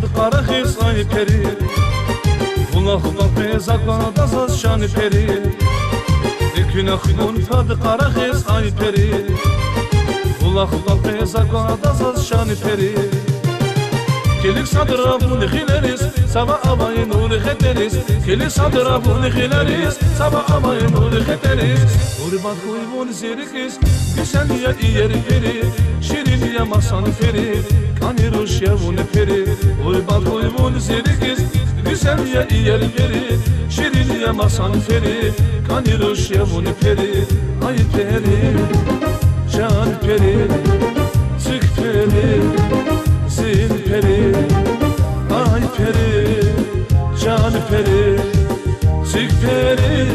fadı qara xiz ay peri Ulaq bezaqla dazaz şani peri Günahun fadı qara xiz ay peri Ulaq bezaqla dazaz şani peri Kelik sadıra bunu xileriz Sabah abayın ulu xeteriz Kelik sadıra bunu xileriz Sabah abayın ulu xeteriz Urbat kuyvun zirikiz Güzelliye iyeri peri Şiriniye masan peri Kaniruş yavun peri Urbat kuyvun zirikiz Güzelliye iyeri peri Şiriniye masan peri Kaniruş yavun peri Ay peri Can peri Çık peri Zil peri, ay peri, can peri, çık peri,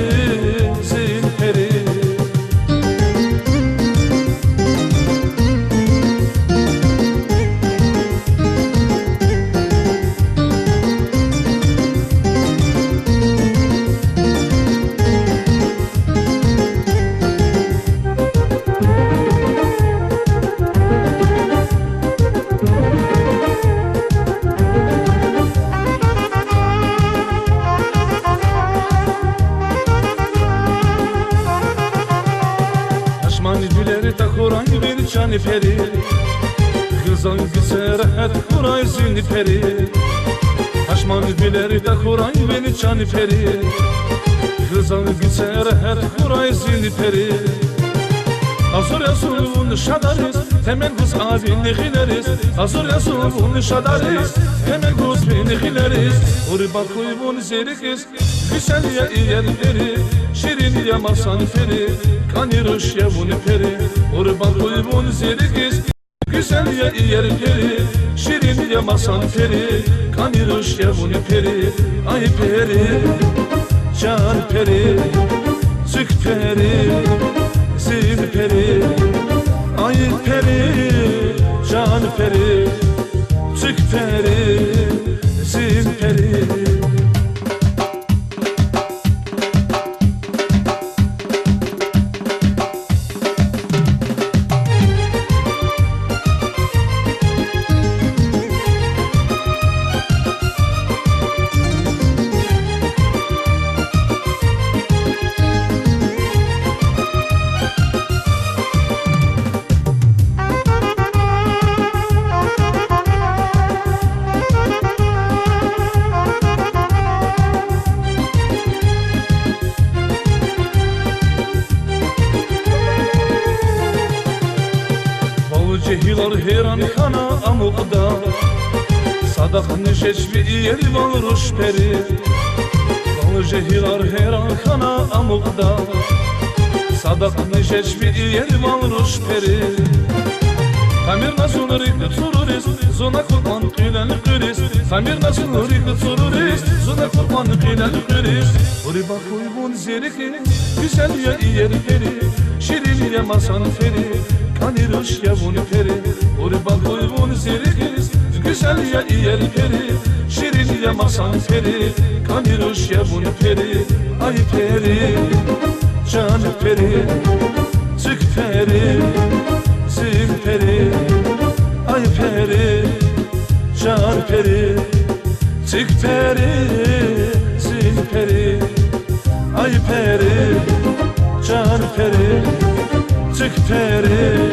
zil peri. Kuray bir can peri Kızan güzeret kuray zil peri Haşman bileri de kuray bir can peri Kızan güzeret kuray zil peri Azur yasun şadariz Temel kız abini xileriz Azur yasun şadariz Temel kız bini xileriz Urbat kuyvun zerikiz Güzelliye iyer peri Şiriniye masan peri Kaniruş yavun peri Urbat kuyvun zerikiz Güzelliye iyer peri Şiriniye masan peri Kaniruş yavun peri Ay peri Can peri Çık peri Zil peri Ay peri Can peri Çık peri Zil peri Cehilar heran kana amukda Sadak nişeçvi iyeri valruş peri Cehilar heran kana amukda Sadak nişeçvi iyeri valruş peri Tamir nasıl rikli tururiz Zona kurban kıylen kıyriz Tamir nasıl rikli tururiz Zona kurban kıylen kıyriz Uriba kuyvun zeriki Güzelliye iyeri peri Şiriniye masan peri Kaniruş yavun peri Urbat kuyvun zerikiz Güzelliye iyer peri Şiriniye masan peri Kaniruş yavun peri Ay peri Can peri Çık peri Zil peri Ay peri Can peri Çık peri Zil peri Ay peri Can peri Çık peri